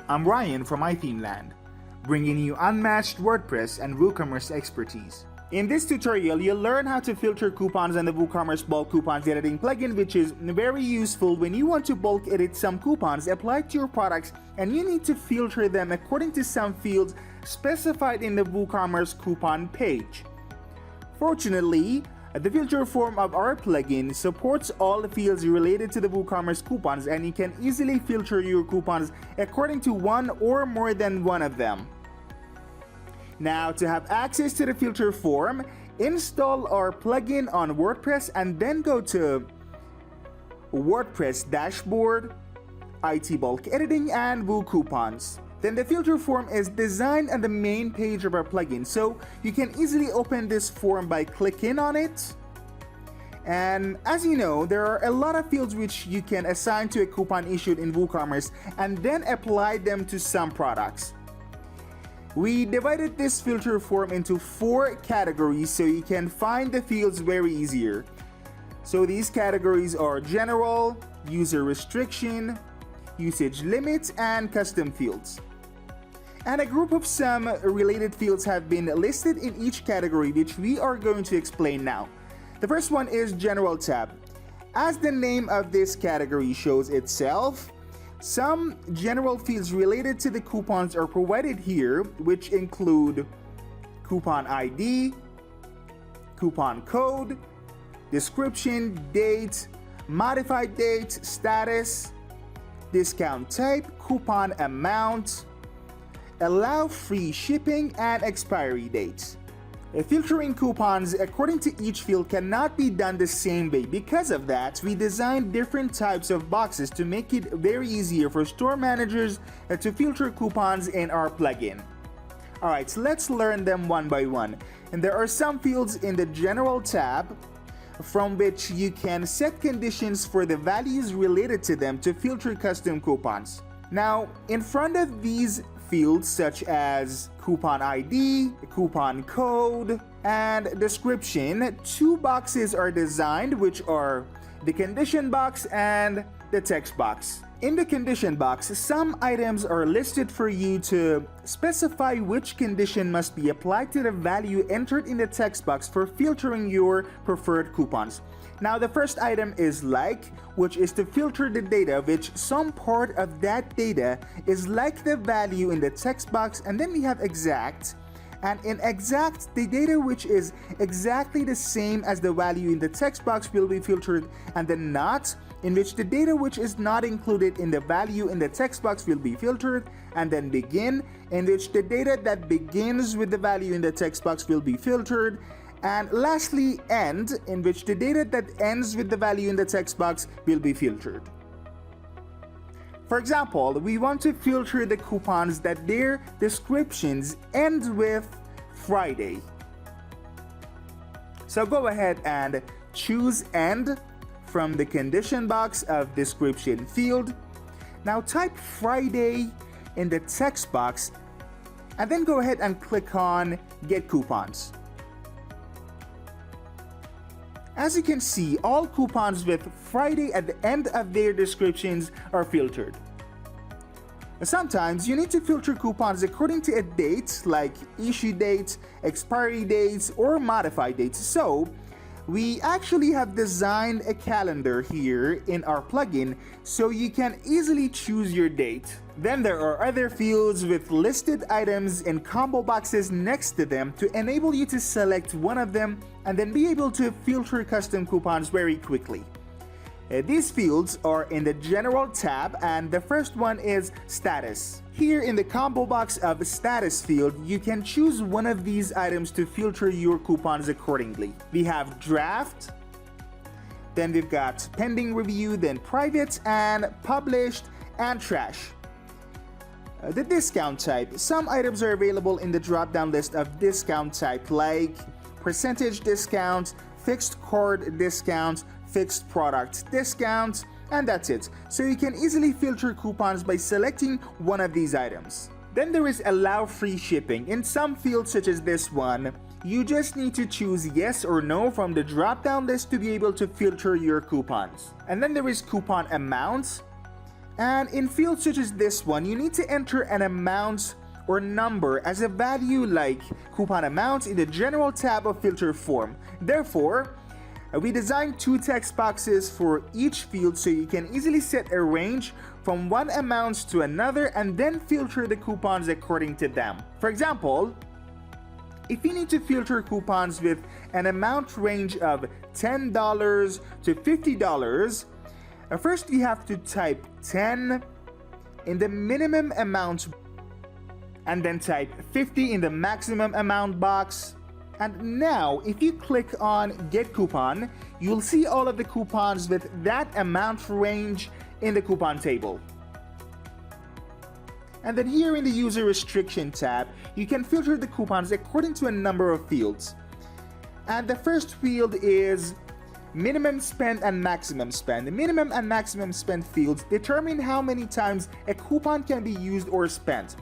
I'm Ryan from iThemeland, bringing you unmatched WordPress and Woocommerce expertise. In this tutorial, you'll learn how to filter coupons on the Woocommerce bulk coupons editing plugin, which is very useful when you want to bulk edit some coupons applied to your products and you need to filter them according to some fields specified in the Woocommerce coupon page. Fortunately, the filter form of our plugin supports all the fields related to the Woocommerce coupons, and you can easily filter your coupons according to one or more than one of them. Now, to have access to the filter form, install our plugin on WordPress and then go to WordPress Dashboard, IT Bulk Editing, and Woocommerce. Then the filter form is designed on the main page of our plugin, so you can easily open this form by clicking on it. And as you know, there are a lot of fields which you can assign to a coupon issued in Woocommerce and then apply them to some products. We divided this filter form into 4 categories so you can find the fields very easier. So these categories are general, user restriction, usage limits, and custom fields. And a group of some related fields have been listed in each category, which we are going to explain now. The first one is General tab. As the name of this category shows itself, some general fields related to the coupons are provided here, which include coupon ID, coupon code, description, date, modified date, status, discount type, coupon amount, allow free shipping, and expiry date. Filtering coupons according to each field cannot be done the same way. Because of that, we designed different types of boxes to make it very easier for store managers to filter coupons in our plugin. Alright, so let's learn them one by one. And there are some fields in the General tab from which you can set conditions for the values related to them to filter custom coupons. Now, in front of these fields such as coupon ID, coupon code, and description, 2 boxes are designed, which are the condition box and the text box. In the condition box, some items are listed for you to specify which condition must be applied to the value entered in the text box for filtering your preferred coupons. Now, the first item is like, which is to filter the data which some part of that data is like the value in the text box, and then we have exact. And in exact, the data which is exactly the same as the value in the text box will be filtered, and then not, in which the data which is not included in the value in the text box will be filtered, and then begin, in which the data that begins with the value in the text box will be filtered, and lastly, end, in which the data that ends with the value in the text box will be filtered. For example, we want to filter the coupons that their descriptions end with Friday. So go ahead and choose end from the condition box of description field. Now type Friday in the text box and then go ahead and click on Get Coupons. As you can see, all coupons with Friday at the end of their descriptions are filtered. Sometimes you need to filter coupons according to a date, like issue date, expiry dates, or modified dates. So we actually have designed a calendar here in our plugin so you can easily choose your date. Then there are other fields with listed items in combo boxes next to them to enable you to select one of them and then be able to filter custom coupons very quickly. These fields are in the General tab, and the first one is Status. Here in the combo box of Status field, you can choose one of these items to filter your coupons accordingly. We have Draft, then we've got Pending Review, then Private, and Published, and Trash. The discount type. Some items are available in the drop-down list of discount type, like percentage discount, fixed card discount, fixed product discount, and that's it. So you can easily filter coupons by selecting one of these items. Then there is allow free shipping. In some fields such as this one, you just need to choose yes or no from the drop-down list to be able to filter your coupons. And then there is coupon amounts. And in fields such as this one, you need to enter an amount or number as a value like coupon amount in the general tab of filter form. Therefore, we designed two text boxes for each field so you can easily set a range from one amount to another and then filter the coupons according to them. For example, if you need to filter coupons with an amount range of $10 to $50, first you have to type 10 in the minimum amount and then type 50 in the maximum amount box. And now, if you click on Get Coupon, you'll see all of the coupons with that amount range in the coupon table. And then here in the User Restriction tab, you can filter the coupons according to a number of fields. And the first field is minimum spend and maximum spend. The minimum and maximum spend fields determine how many times a coupon can be used or spent.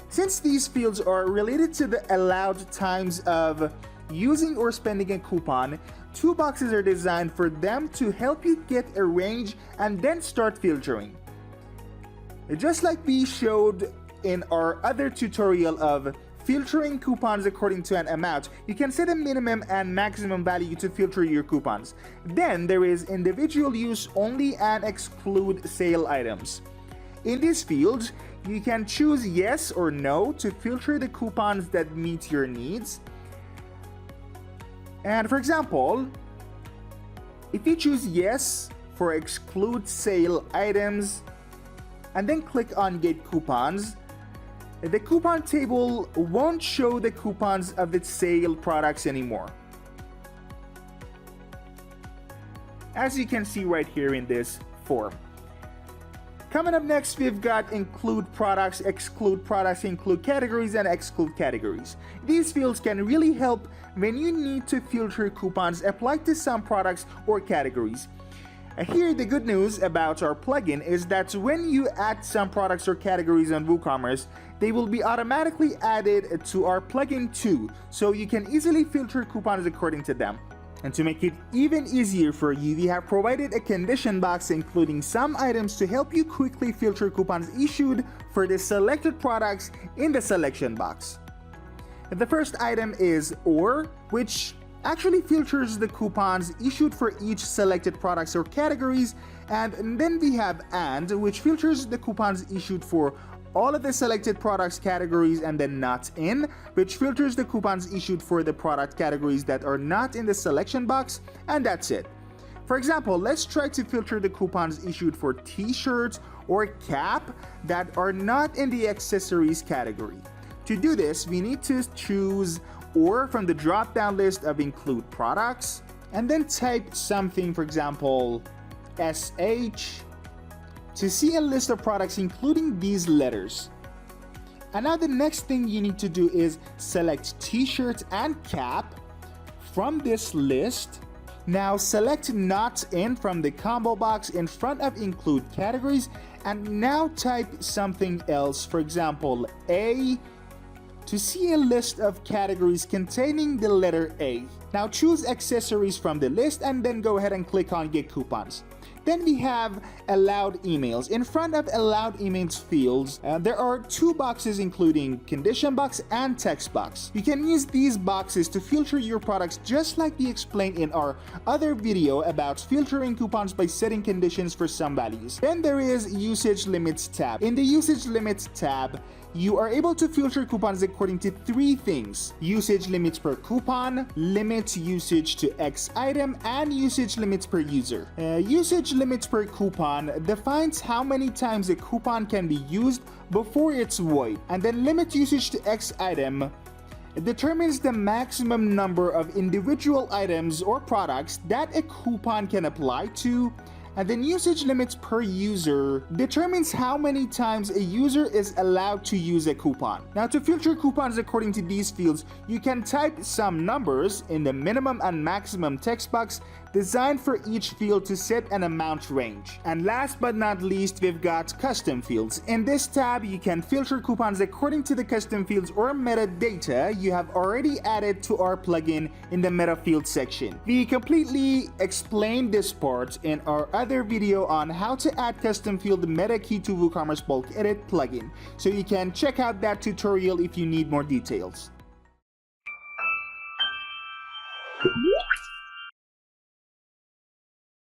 Since these fields are related to the allowed times of using or spending a coupon, two boxes are designed for them to help you get a range and then start filtering. Just like we showed in our other tutorial of filtering coupons according to an amount, you can set a minimum and maximum value to filter your coupons. Then there is individual use only and exclude sale items. In these fields, you can choose yes or no to filter the coupons that meet your needs. And for example, if you choose yes for exclude sale items and then click on Get Coupons, the coupon table won't show the coupons of the sale products anymore. As you can see right here in this form. Coming up next, we've got include products, exclude products, include categories, and exclude categories. These fields can really help when you need to filter coupons applied to some products or categories. Here, the good news about our plugin is that when you add some products or categories on Woocommerce, they will be automatically added to our plugin too, so you can easily filter coupons according to them. And to make it even easier for you, we have provided a condition box including some items to help you quickly filter coupons issued for the selected products in the selection box. The first item is OR, which actually filters the coupons issued for each selected products or categories, and then we have AND, which filters the coupons issued for all of the selected products categories, and then not in, which filters the coupons issued for the product categories that are not in the selection box, and that's it. For example, let's try to filter the coupons issued for t-shirts or cap that are not in the accessories category. To do this, we need to choose OR from the drop-down list of include products, and then type something, for example, SH, to see a list of products including these letters. And now the next thing you need to do is select t-shirt and cap from this list. Now select not in from the combo box in front of include categories, and now type something else, for example A, to see a list of categories containing the letter A. Now choose accessories from the list and then go ahead and click on Get Coupons. Then we have allowed emails. In front of allowed emails fields, there are two boxes including condition box and text box. You can use these boxes to filter your products just like we explained in our other video about filtering coupons by setting conditions for some values. Then there is usage limits tab. In the usage limits tab, you are able to filter coupons according to three things: usage limits per coupon, limit usage to X item, and usage limits per user. Usage limits per coupon defines how many times a coupon can be used before it's void, and then limit usage to X item determines the maximum number of individual items or products that a coupon can apply to. And then usage limits per user determines how many times a user is allowed to use a coupon. Now to filter coupons according to these fields, you can type some numbers in the minimum and maximum text box designed for each field to set an amount range. And last but not least, we've got custom fields. In this tab, you can filter coupons according to the custom fields or metadata you have already added to our plugin in the meta field section. We completely explained this part in our other video on how to add custom field meta key to Woocommerce bulk edit plugin, so you can check out that tutorial if you need more details.